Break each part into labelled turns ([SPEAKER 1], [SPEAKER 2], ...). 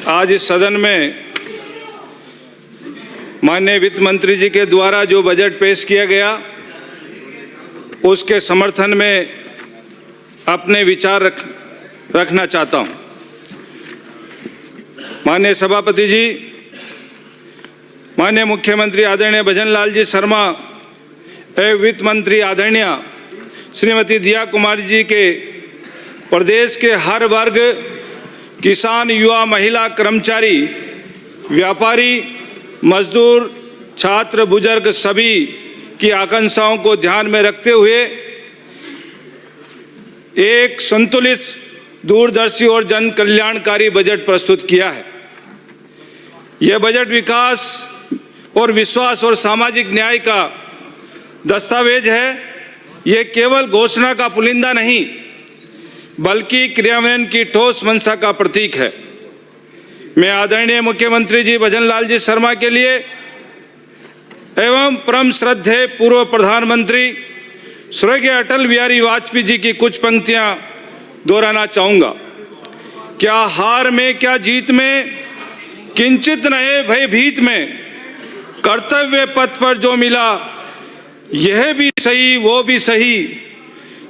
[SPEAKER 1] आज इस सदन में माननीय वित्त मंत्री जी के द्वारा जो बजट पेश किया गया उसके समर्थन में अपने विचार रखना चाहता हूं। माननीय सभापति जी, माननीय मुख्यमंत्री आदरणीय भजन लाल जी शर्मा एवं वित्त मंत्री आदरणीय श्रीमती दिया कुमारी जी के प्रदेश के हर वर्ग, किसान, युवा, महिला, कर्मचारी, व्यापारी, मजदूर, छात्र, बुजुर्ग सभी की आकांक्षाओं को ध्यान में रखते हुए एक संतुलित, दूरदर्शी और जन कल्याणकारी बजट प्रस्तुत किया है। यह बजट विकास और विश्वास और सामाजिक न्याय का दस्तावेज है। यह केवल घोषणा का पुलिंदा नहीं बल्कि क्रियान्वयन की ठोस मंशा का प्रतीक है। मैं आदरणीय मुख्यमंत्री जी भजन लाल जी शर्मा के लिए एवं परम श्रद्धेय पूर्व प्रधानमंत्री स्वर्गीय अटल बिहारी वाजपेयी जी की कुछ पंक्तियां दोहराना चाहूँगा। क्या हार में क्या जीत में, किंचित नहे भयभीत में, कर्तव्य पथ पर जो मिला यह भी सही वो भी सही,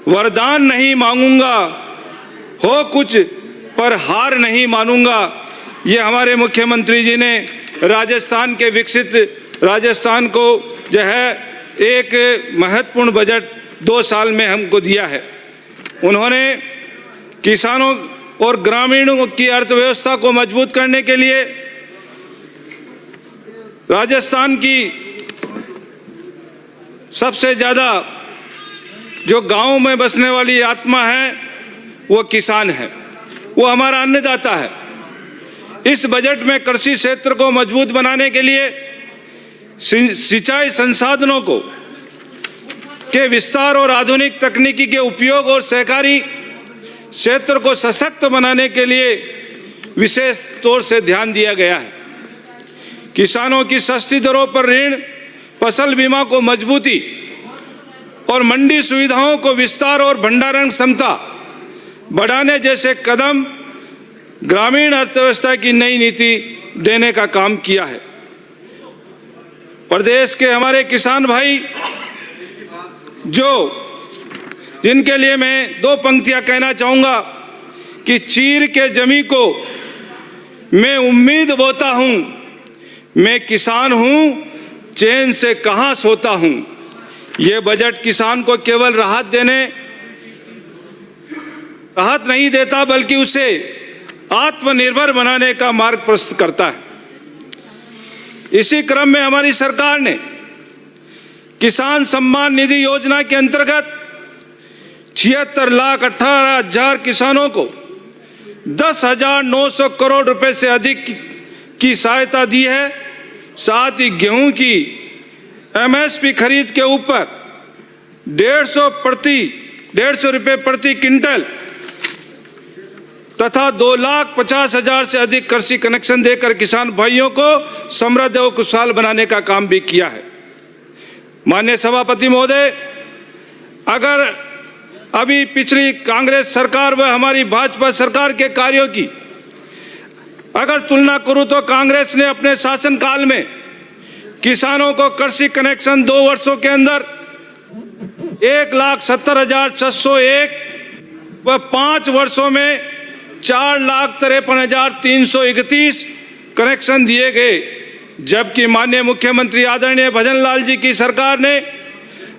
[SPEAKER 1] वरदान नहीं मांगूंगा, हो कुछ पर हार नहीं मानूंगा। ये हमारे मुख्यमंत्री जी ने राजस्थान के विकसित राजस्थान को जो है एक महत्वपूर्ण बजट 2 साल में हमको दिया है। उन्होंने किसानों और ग्रामीणों की अर्थव्यवस्था को मजबूत करने के लिए राजस्थान की सबसे ज़्यादा जो गांव में बसने वाली आत्मा है वो किसान है, वो हमारा अन्नदाता है। इस बजट में कृषि क्षेत्र को मजबूत बनाने के लिए सिंचाई संसाधनों के विस्तार और आधुनिक तकनीकी के उपयोग और सहकारी क्षेत्र को सशक्त बनाने के लिए विशेष तौर से ध्यान दिया गया है। किसानों की सस्ती दरों पर ऋण, फसल बीमा को मजबूती और मंडी सुविधाओं को विस्तार और भंडारण क्षमता बढ़ाने जैसे कदम ग्रामीण अर्थव्यवस्था की नई नीति देने का काम किया है। प्रदेश के हमारे किसान भाई जिनके लिए मैं 2 पंक्तियां कहना चाहूँगा कि चीर के जमी को मैं उम्मीद बोता हूँ, मैं किसान हूँ चैन से कहाँ सोता हूँ। ये बजट किसान को केवल राहत नहीं देता बल्कि उसे आत्मनिर्भर बनाने का मार्ग प्रशस्त करता है। इसी क्रम में हमारी सरकार ने किसान सम्मान निधि योजना के अंतर्गत 76,18,000 किसानों को 10,900 करोड़ रुपए से अधिक की सहायता दी है। साथ ही गेहूं की MSP खरीद के ऊपर 150 रुपए प्रति क्विंटल तथा 2,50,000 से अधिक कृषि कनेक्शन देकर किसान भाइयों को समृद्ध और खुशहाल बनाने का काम भी किया है। माननीय सभापति महोदय, अगर अभी पिछली कांग्रेस सरकार व हमारी भाजपा सरकार के कार्यों की अगर तुलना करूं तो कांग्रेस ने अपने शासनकाल में किसानों को कृषि कनेक्शन 2 वर्षों के अंदर 1,70,601 व 5 वर्षों में 4,53,331 कनेक्शन दिए गए, जबकि माननीय मुख्यमंत्री आदरणीय भजन लाल जी की सरकार ने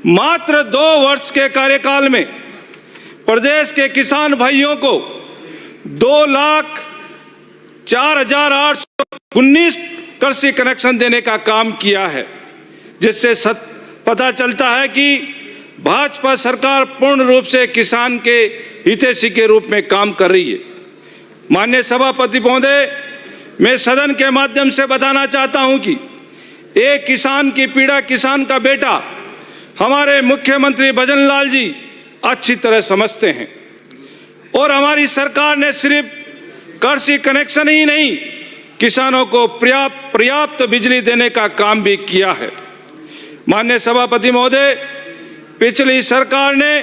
[SPEAKER 1] मात्र 2 वर्ष के कार्यकाल में प्रदेश के किसान भाइयों को 2,04,819 कृषि कनेक्शन देने का काम किया है, जिससे पता चलता है कि भाजपा सरकार पूर्ण रूप से किसान के हितैषी के रूप में काम कर रही है। माननीय सभापति महोदय, मैं सदन के माध्यम से बताना चाहता हूं कि एक किसान की पीड़ा किसान का बेटा हमारे मुख्यमंत्री भजन लाल जी अच्छी तरह समझते हैं और हमारी सरकार ने सिर्फ कृषि कनेक्शन ही नहीं, किसानों को पर्याप्त बिजली देने का काम भी किया है। माननीय सभापति महोदय, पिछली सरकार ने,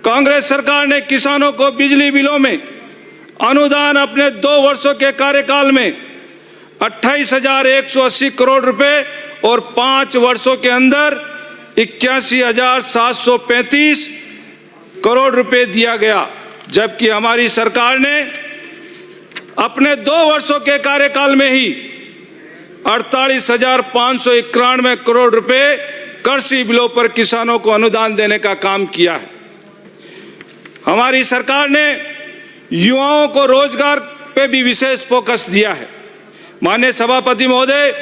[SPEAKER 1] कांग्रेस सरकार ने किसानों को बिजली बिलों में अनुदान अपने 2 वर्षों के कार्यकाल में 28,180 करोड़ रुपए और 5 वर्षों के अंदर 81,735 करोड़ रुपए दिया गया, जबकि हमारी सरकार ने अपने 2 वर्षों के कार्यकाल में ही 48,591 करोड़ रुपए कृषि बिलों पर किसानों को अनुदान देने का काम किया है। हमारी सरकार ने युवाओं को रोजगार पे भी विशेष फोकस दिया है। माननीय सभापति महोदय,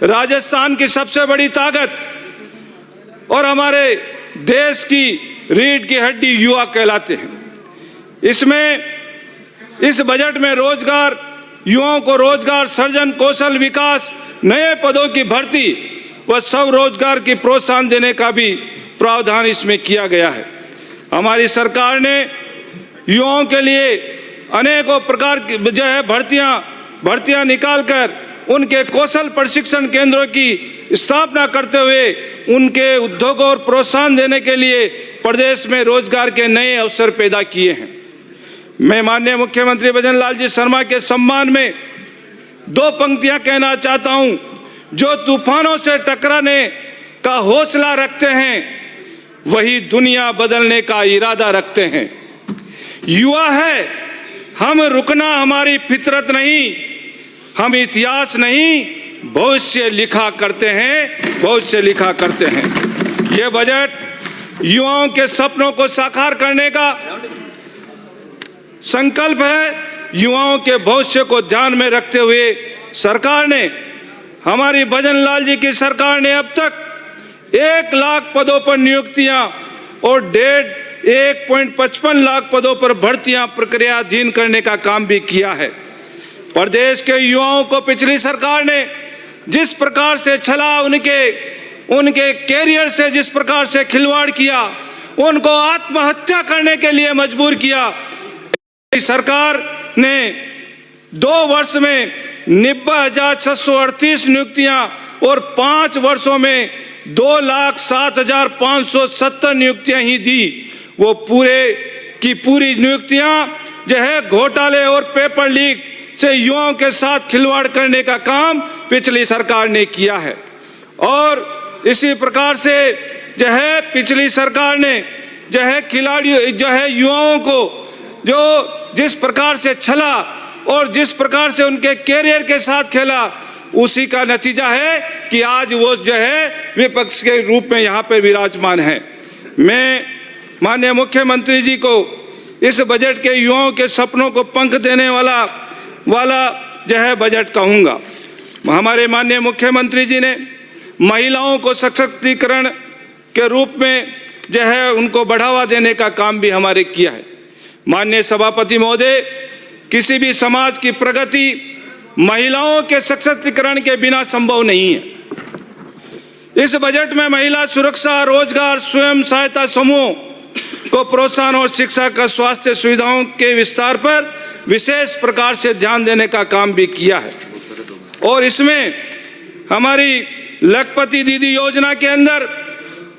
[SPEAKER 1] राजस्थान की सबसे बड़ी ताकत और हमारे देश की रीढ़ की हड्डी युवा कहलाते हैं। इस बजट में रोजगार, युवाओं को रोजगार सृजन, कौशल विकास, नए पदों की भर्ती व सब रोजगार की प्रोत्साहन देने का भी प्रावधान इसमें किया गया है। हमारी सरकार ने युवाओं के लिए अनेकों प्रकार की भर्तियां निकालकर उनके कौशल प्रशिक्षण केंद्रों की स्थापना करते हुए उनके उद्योगों और प्रोत्साहन देने के लिए प्रदेश में रोजगार के नए अवसर पैदा किए हैं। मैं माननीय मुख्यमंत्री भजन लाल जी शर्मा के सम्मान में 2 पंक्तियां कहना चाहता हूं। जो तूफानों से टकराने का हौसला रखते हैं, वही दुनिया बदलने का इरादा रखते हैं। युवा है, हम रुकना हमारी फितरत नहीं, हम इतिहास नहीं भविष्य लिखा करते हैं, भविष्य लिखा करते हैं। ये बजट युवाओं के सपनों को साकार करने का संकल्प है। युवाओं के भविष्य को ध्यान में रखते हुए सरकार ने, हमारी भजन लाल जी की सरकार ने अब तक 1 लाख पदों पर नियुक्तियां और 1.55 लाख पदों पर भर्तियां प्रक्रियाधीन करने का काम भी किया है। प्रदेश के युवाओं को पिछली सरकार ने जिस प्रकार से छला, उनके कैरियर से जिस प्रकार से खिलवाड़ किया, उनको आत्महत्या करने के लिए मजबूर किया। सरकार ने 2 वर्ष में 90,638 नियुक्तियां और 5 वर्षों में 2,07,570 नियुक्तियां ही दी। वो पूरे की पूरी नियुक्तियां जो है घोटाले और पेपर लीक से युवाओं के साथ खिलवाड़ करने का काम पिछली सरकार ने किया है। और इसी प्रकार से जो है पिछली सरकार ने जो है खिलाड़ियों जो है युवाओं को जो जिस प्रकार से छला और जिस प्रकार से उनके कैरियर के साथ खेला, उसी का नतीजा है कि आज वो जो है विपक्ष के रूप में यहाँ पे विराजमान है। मैं माननीय मुख्यमंत्री जी को इस बजट के युवाओं के सपनों को पंख देने वाला जो है बजट कहूँगा। हमारे माननीय मुख्यमंत्री जी ने महिलाओं को सशक्तिकरण के रूप में जो है उनको बढ़ावा देने का काम भी हमारे किया है। माननीय सभापति महोदय, किसी भी समाज की प्रगति महिलाओं के सशक्तिकरण के बिना संभव नहीं है। इस बजट में महिला सुरक्षा, रोजगार, स्वयं सहायता समूह को प्रोत्साहन और शिक्षा का स्वास्थ्य सुविधाओं के विस्तार पर विशेष प्रकार से ध्यान देने का काम भी किया है। और इसमें हमारी लखपति दीदी योजना के अंदर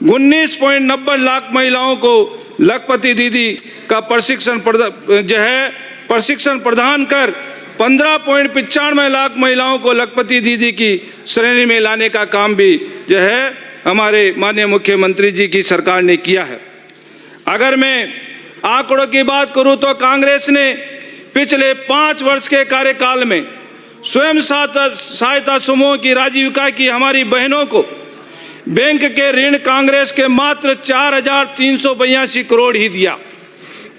[SPEAKER 1] 19.90 लाख महिलाओं को लखपति दीदी का प्रशिक्षण प्रदान कर 15.95 लाख महिलाओं को लखपति दीदी की श्रेणी में लाने का काम भी जो है हमारे माननीय मुख्यमंत्री जी की सरकार ने किया है। अगर मैं आंकड़ों की बात करूं तो कांग्रेस ने पिछले 5 वर्ष के कार्यकाल में स्वयं सहायता समूह की आजीविका की हमारी बहनों को बैंक के ऋण कांग्रेस के मात्र 4,382 करोड़ ही दिया,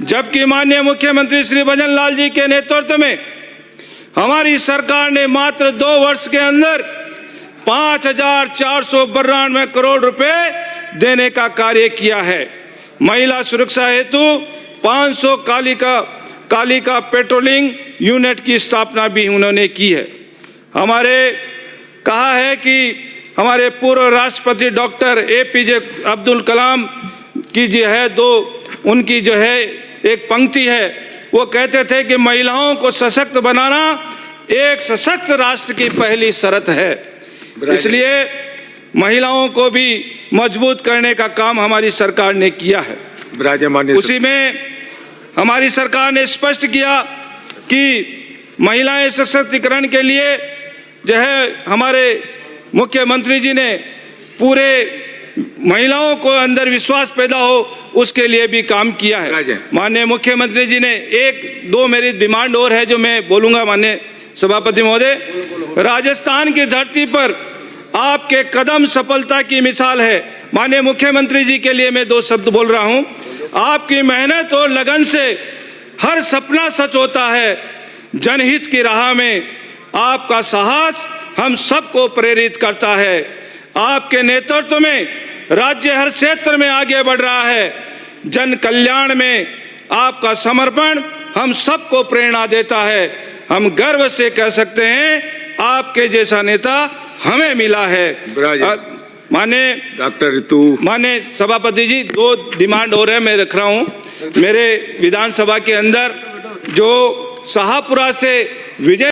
[SPEAKER 1] जबकि माननीय मुख्यमंत्री श्री भजन लाल जी के नेतृत्व में हमारी सरकार ने मात्र 2 वर्ष के अंदर 5,492 करोड़ रुपए देने का कार्य किया है। महिला सुरक्षा हेतु 500 कालिका पेट्रोलिंग यूनिट की स्थापना भी उन्होंने की है। हमारे कहा है कि हमारे पूर्व राष्ट्रपति डॉक्टर APJ अब्दुल कलाम की जो है उनकी जो है एक पंक्ति है, वो कहते थे कि महिलाओं को सशक्त बनाना एक सशक्त राष्ट्र की पहली शर्त है। इसलिए महिलाओं को भी मजबूत करने का काम हमारी सरकार ने किया है। उसी में हमारी सरकार ने स्पष्ट किया कि महिलाएं सशक्तिकरण के लिए जो है हमारे मुख्यमंत्री जी ने पूरे महिलाओं को अंदर विश्वास पैदा हो उसके लिए भी काम किया है। माननीय मुख्यमंत्री जी ने एक दो मेरी डिमांड और है जो मैं बोलूंगा माननीय सभापति महोदय। राजस्थान की धरती पर आपके कदम सफलता की मिसाल है। माननीय मुख्यमंत्री जी के लिए मैं दो शब्द बोल रहा हूं। आपकी मेहनत और लगन से हर सपना सच होता है। जनहित की राह में आपका साहस हम सबको प्रेरित करता है। आपके नेतृत्व में राज्य हर क्षेत्र में आगे बढ़ रहा है। जन कल्याण में आपका समर्पण हम सबको प्रेरणा देता है। हम गर्व से कह सकते हैं आपके जैसा नेता हमें मिला है। माने
[SPEAKER 2] डॉक्टर ऋतु,
[SPEAKER 1] माने सभापति जी दो डिमांड और है मैं रख रहा हूं। मेरे विधानसभा के अंदर जो शाहपुरा से विजय